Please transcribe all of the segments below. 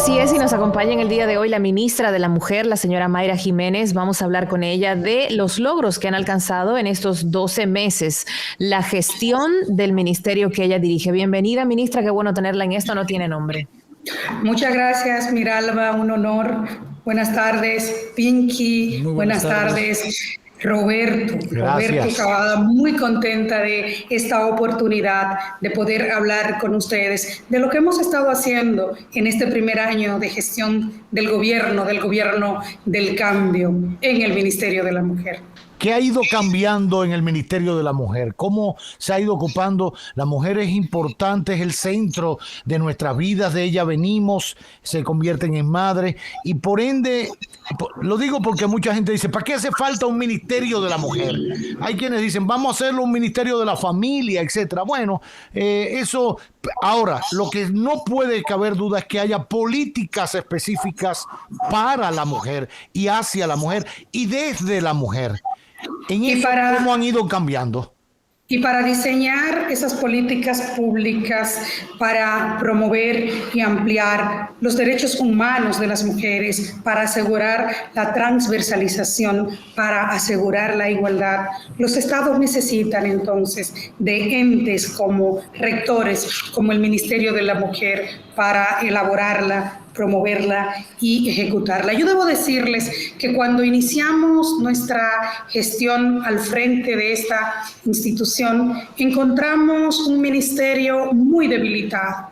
Así es, y nos acompaña en el día de hoy la ministra de la Mujer, la señora Mayra Jiménez. Vamos a hablar con ella de los logros que han alcanzado en estos 12 meses, la gestión del ministerio que ella dirige. Bienvenida, ministra, qué bueno tenerla en esto, no tiene nombre. Muchas gracias, Miralba, un honor. Buenas tardes, Pinky. Buenas tardes. Roberto Cavada, muy contenta de esta oportunidad de poder hablar con ustedes de lo que hemos estado haciendo en este primer año de gestión del gobierno del cambio en el Ministerio de la Mujer. ¿Qué ha ido cambiando en el Ministerio de la Mujer? ¿Cómo se ha ido ocupando? La mujer es importante, es el centro de nuestras vidas, de ella venimos, se convierten en madres y por ende, lo digo porque mucha gente dice, ¿para qué hace falta un Ministerio de la Mujer? Hay quienes dicen, vamos a hacerlo un Ministerio de la Familia, etcétera. Bueno, eso, ahora, lo que no puede caber duda es que haya políticas específicas para la mujer y hacia la mujer y desde la mujer. ¿Cómo han ido cambiando? Y para diseñar esas políticas públicas para promover y ampliar los derechos humanos de las mujeres, para asegurar la transversalización, para asegurar la igualdad, los estados necesitan entonces de entes como rectores, como el Ministerio de la Mujer, para elaborarla, promoverla y ejecutarla. Yo debo decirles que cuando iniciamos nuestra gestión al frente de esta institución, encontramos un ministerio muy debilitado,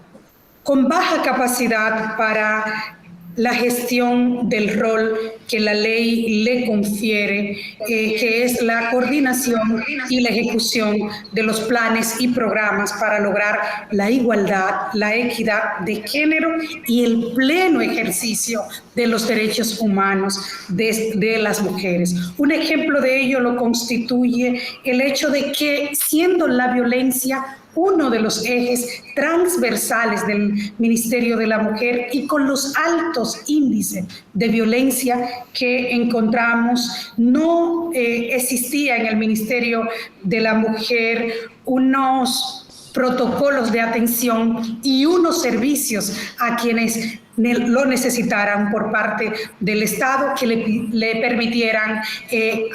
con baja capacidad para la gestión del rol que la ley le confiere, que es la coordinación y la ejecución de los planes y programas para lograr la igualdad, la equidad de género y el pleno ejercicio de los derechos humanos de las mujeres. Un ejemplo de ello lo constituye el hecho de que, siendo la violencia uno de los ejes transversales del Ministerio de la Mujer y con los altos índices de violencia que encontramos, no existía en el Ministerio de la Mujer unos protocolos de atención y unos servicios a quienes lo necesitaran por parte del Estado que le permitieran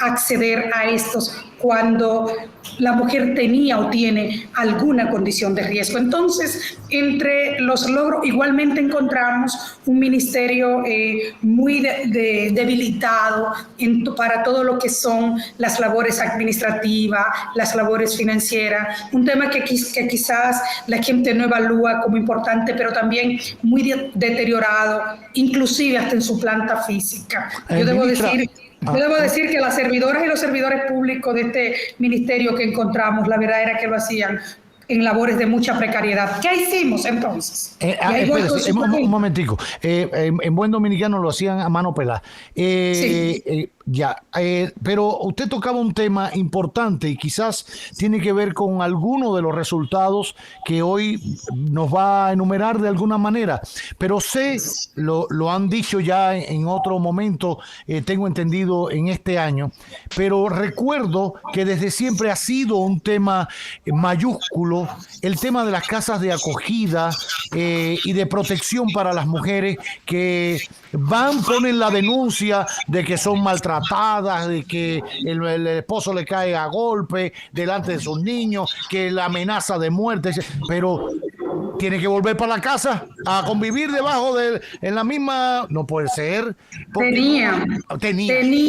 acceder a estos cuando la mujer tenía o tiene alguna condición de riesgo. Entonces, entre los logros, igualmente encontramos un ministerio muy debilitado para todo lo que son las labores administrativas, las labores financieras, un tema que quizás la gente no evalúa como importante, pero también muy deteriorado, inclusive hasta en su planta física. Yo debo decir que las servidoras y los servidores públicos de este ministerio que encontramos, la verdad era que lo hacían en labores de mucha precariedad. ¿Qué hicimos entonces? Un momentico. En buen dominicano lo hacían a mano pelada. Sí. Pero usted tocaba un tema importante y quizás tiene que ver con alguno de los resultados que hoy nos va a enumerar de alguna manera. Pero lo han dicho ya en otro momento, tengo entendido en este año, pero recuerdo que desde siempre ha sido un tema mayúsculo el tema de las casas de acogida y de protección para las mujeres que ponen la denuncia de que son maltratadas, de que el esposo le cae a golpe delante de sus niños, que la amenaza de muerte, pero tiene que volver para la casa a convivir en la misma. No puede ser. Tenía.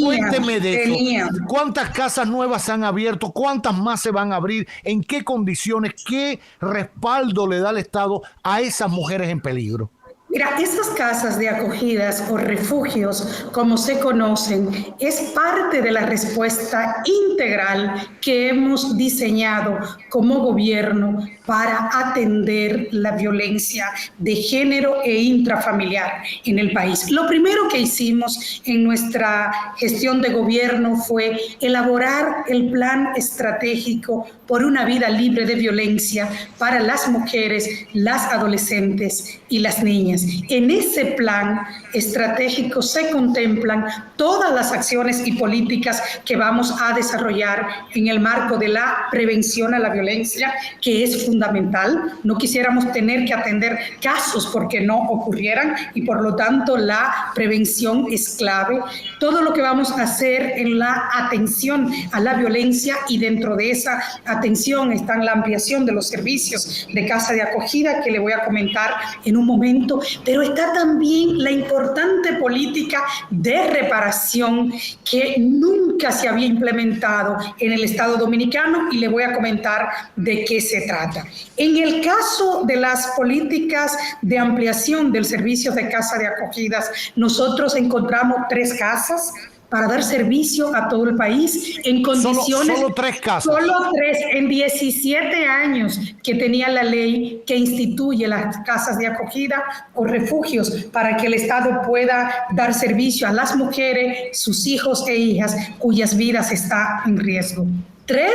Cuénteme de eso. ¿Cuántas casas nuevas se han abierto? ¿Cuántas más se van a abrir? ¿En qué condiciones? ¿Qué respaldo le da el Estado a esas mujeres en peligro? Mira, estas casas de acogidas o refugios, como se conocen, es parte de la respuesta integral que hemos diseñado como gobierno para atender la violencia de género e intrafamiliar en el país. Lo primero que hicimos en nuestra gestión de gobierno fue elaborar el plan estratégico por una vida libre de violencia para las mujeres, las adolescentes y las niñas. jóvenes. En ese plan estratégico se contemplan todas las acciones y políticas que vamos a desarrollar en el marco de la prevención a la violencia, que es fundamental. No quisiéramos tener que atender casos porque no ocurrieran y por lo tanto la prevención es clave. Todo lo que vamos a hacer en la atención a la violencia, y dentro de esa atención está la ampliación de los servicios de casa de acogida, que le voy a comentar en un momento, pero está también la importante política de reparación que nunca se había implementado en el Estado Dominicano, y le voy a comentar de qué se trata. En el caso de las políticas de ampliación del servicio de casa de acogidas, nosotros encontramos 3 casas para dar servicio a todo el país en condiciones... Solo 3 casas. Solo 3 en 17 años que tenía la ley que instituye las casas de acogida o refugios para que el Estado pueda dar servicio a las mujeres, sus hijos e hijas cuyas vidas están en riesgo. 3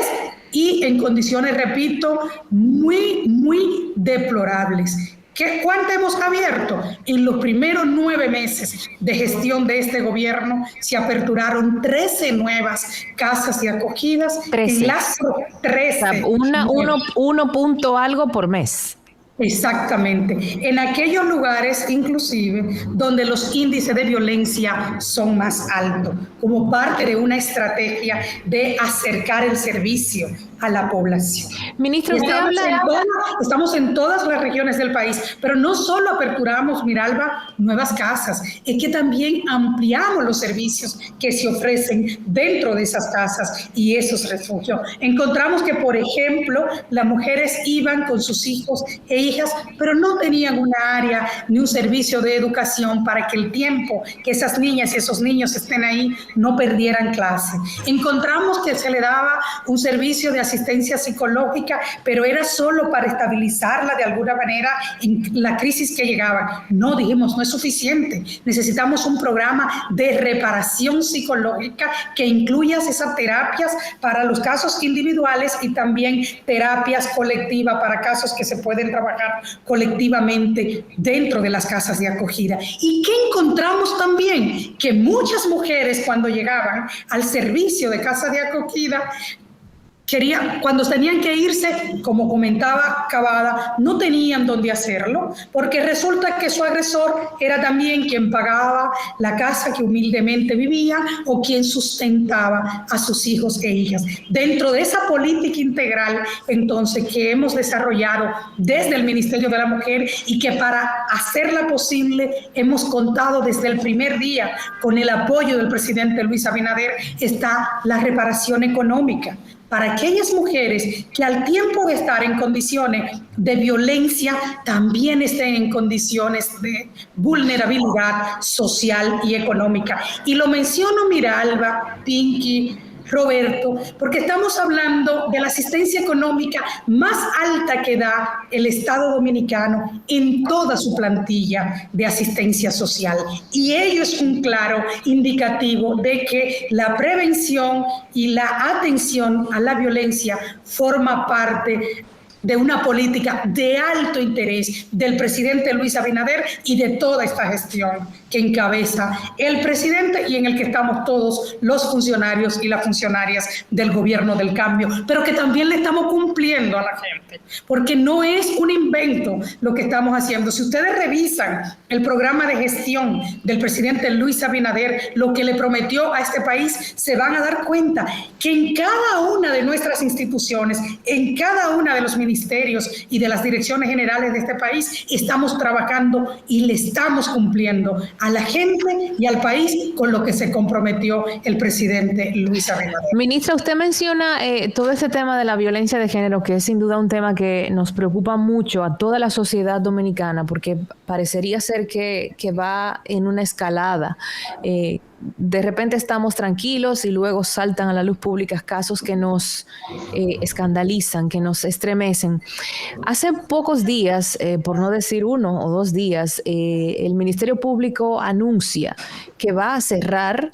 y en condiciones, repito, muy deplorables. ¿Cuánto hemos abierto? En los primeros 9 meses de gestión de este gobierno se aperturaron 13 nuevas casas de acogidas. 13. En las 13. O sea, uno punto algo por mes. Exactamente. En aquellos lugares, inclusive, donde los índices de violencia son más altos, como parte de una estrategia de acercar el servicio a la población. Ministra, usted estamos en todas las regiones del país, pero no solo aperturamos, Miralba, nuevas casas, es que también ampliamos los servicios que se ofrecen dentro de esas casas y esos refugios. Encontramos que, por ejemplo, las mujeres iban con sus hijos e hijas, pero no tenían una área ni un servicio de educación para que el tiempo que esas niñas y esos niños estén ahí no perdieran clase. Encontramos que se le daba un servicio de asistencia psicológica, pero era solo para estabilizarla de alguna manera en la crisis que llegaba. No, dijimos, no es suficiente. Necesitamos un programa de reparación psicológica que incluya esas terapias para los casos individuales y también terapias colectivas para casos que se pueden trabajar colectivamente dentro de las casas de acogida. ¿Y qué encontramos también? Que muchas mujeres, cuando llegaban al servicio de casa de acogida, cuando tenían que irse, como comentaba Cavada, no tenían dónde hacerlo, porque resulta que su agresor era también quien pagaba la casa que humildemente vivían o quien sustentaba a sus hijos e hijas. Dentro de esa política integral, entonces, que hemos desarrollado desde el Ministerio de la Mujer y que para hacerla posible hemos contado desde el primer día con el apoyo del presidente Luis Abinader, está la reparación económica. Para aquellas mujeres que al tiempo de estar en condiciones de violencia también estén en condiciones de vulnerabilidad social y económica. Y lo menciono, Miralba, Pinky, Roberto, porque estamos hablando de la asistencia económica más alta que da el Estado Dominicano en toda su plantilla de asistencia social. Y ello es un claro indicativo de que la prevención y la atención a la violencia forma parte de una política de alto interés del presidente Luis Abinader y de toda esta gestión que encabeza el presidente y en el que estamos todos los funcionarios y las funcionarias del gobierno del cambio, pero que también le estamos cumpliendo a la gente, porque no es un invento lo que estamos haciendo. Si ustedes revisan el programa de gestión del presidente Luis Abinader, lo que le prometió a este país, se van a dar cuenta que en cada una de nuestras instituciones, en cada una de los ministerios y de las direcciones generales de este país, estamos trabajando y le estamos cumpliendo a la gente y al país con lo que se comprometió el presidente Luis Abinader. Ministra, usted menciona todo este tema de la violencia de género, que es sin duda un tema que nos preocupa mucho a toda la sociedad dominicana, porque parecería ser que va en una escalada. De repente estamos tranquilos y luego saltan a la luz pública casos que nos escandalizan, que nos estremecen. Hace pocos días, por no decir 1 o 2 días, el Ministerio Público anuncia que va a cerrar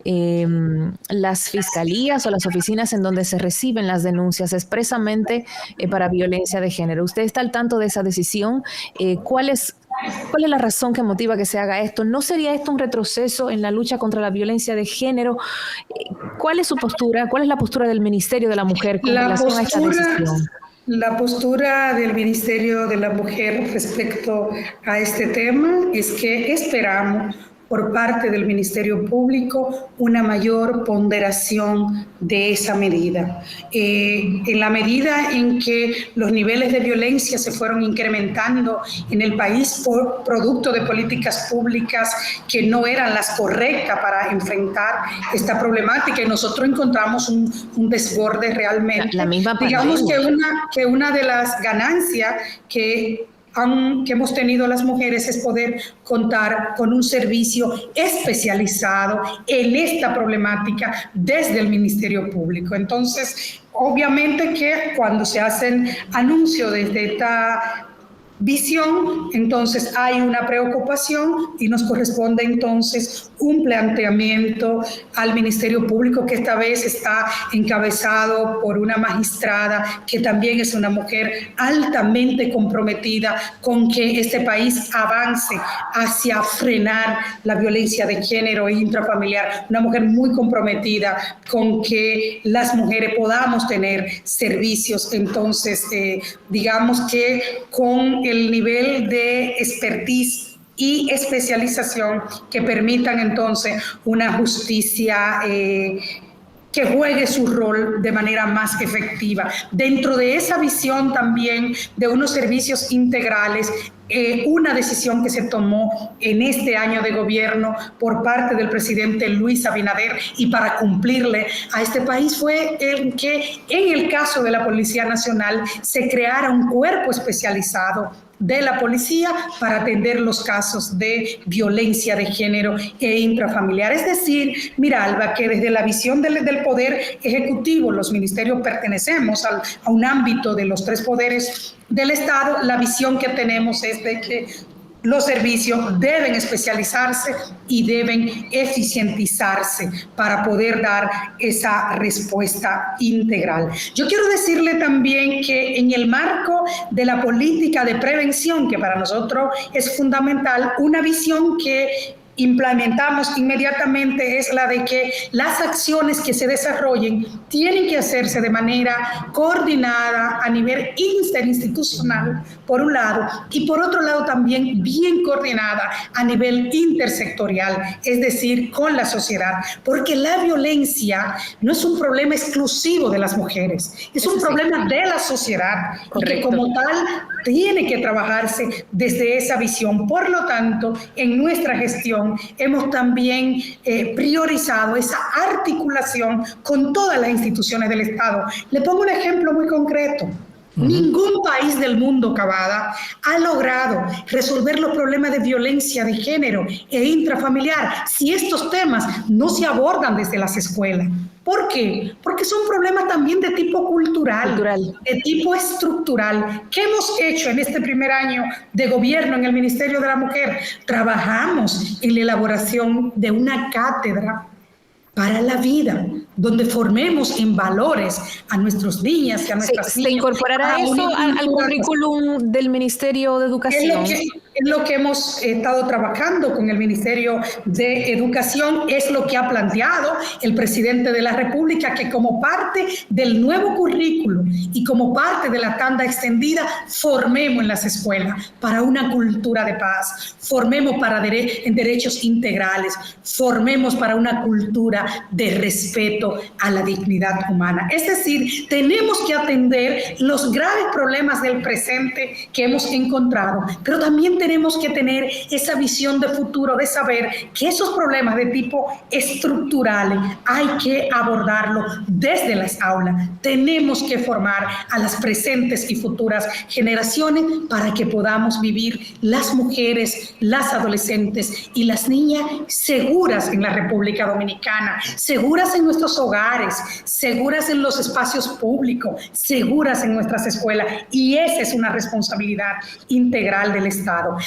las fiscalías o las oficinas en donde se reciben las denuncias expresamente para violencia de género. ¿Usted está al tanto de esa decisión? ¿Cuál es la razón que motiva que se haga esto? ¿No sería esto un retroceso en la lucha contra la violencia de género? ¿Cuál es su postura? ¿Cuál es la postura del Ministerio de la Mujer con relación a esta decisión? La postura del Ministerio de la Mujer respecto a este tema es que esperamos por parte del Ministerio Público una mayor ponderación de esa medida. En la medida en que los niveles de violencia se fueron incrementando en el país por producto de políticas públicas que no eran las correctas para enfrentar esta problemática, y nosotros encontramos un desborde realmente. La misma Digamos que una de las ganancias que hemos tenido las mujeres es poder contar con un servicio especializado en esta problemática desde el Ministerio Público. Entonces, obviamente que cuando se hacen anuncios desde esta visión, entonces hay una preocupación y nos corresponde entonces un planteamiento al Ministerio Público, que esta vez está encabezado por una magistrada que también es una mujer altamente comprometida con que este país avance hacia frenar la violencia de género e intrafamiliar, una mujer muy comprometida con que las mujeres podamos tener servicios. Entonces, digamos que con el nivel de expertise y especialización que permitan entonces una justicia que juegue su rol de manera más efectiva. Dentro de esa visión también de unos servicios integrales, una decisión que se tomó en este año de gobierno por parte del presidente Luis Abinader y para cumplirle a este país fue el que en el caso de la Policía Nacional se creara un cuerpo especializado de la policía para atender los casos de violencia de género e intrafamiliar. Es decir, mira, Alba, que desde la visión del Poder Ejecutivo, los ministerios pertenecemos a un ámbito de los 3 poderes del Estado, la visión que tenemos es de que los servicios deben especializarse y deben eficientizarse para poder dar esa respuesta integral. Yo quiero decirle también que en el marco de la política de prevención, que para nosotros es fundamental, una visión que implementamos inmediatamente es la de que las acciones que se desarrollen tienen que hacerse de manera coordinada a nivel interinstitucional, por un lado, y por otro lado también bien coordinada a nivel intersectorial, es decir, con la sociedad, porque la violencia no es un problema exclusivo de las mujeres, es un problema de la sociedad. Correcto. Y que como tal tiene que trabajarse desde esa visión. Por lo tanto, en nuestra gestión hemos también priorizado esa articulación con todas las instituciones del Estado. Le pongo un ejemplo muy concreto. Ningún país del mundo, Cavada, ha logrado resolver los problemas de violencia de género e intrafamiliar si estos temas no se abordan desde las escuelas. ¿Por qué? Porque son problemas también de tipo cultural, de tipo estructural. ¿Qué hemos hecho en este primer año de gobierno en el Ministerio de la Mujer? Trabajamos en la elaboración de una cátedra para la vida, donde formemos en valores a nuestras niñas y a nuestras niñas. ¿Se incorporará eso al currículum del Ministerio de Educación? Es lo que hemos estado trabajando con el Ministerio de Educación, es lo que ha planteado el presidente de la República, que como parte del nuevo currículo y como parte de la tanda extendida, formemos en las escuelas para una cultura de paz, formemos en derechos integrales, formemos para una cultura de respeto a la dignidad humana. Es decir, tenemos que atender los graves problemas del presente que hemos encontrado, pero también tenemos que tener esa visión de futuro, de saber que esos problemas de tipo estructurales hay que abordarlos desde las aulas. Tenemos que formar a las presentes y futuras generaciones para que podamos vivir las mujeres, las adolescentes y las niñas seguras en la República Dominicana, seguras en nuestros hogares, seguras en los espacios públicos, seguras en nuestras escuelas, y esa es una responsabilidad integral del Estado.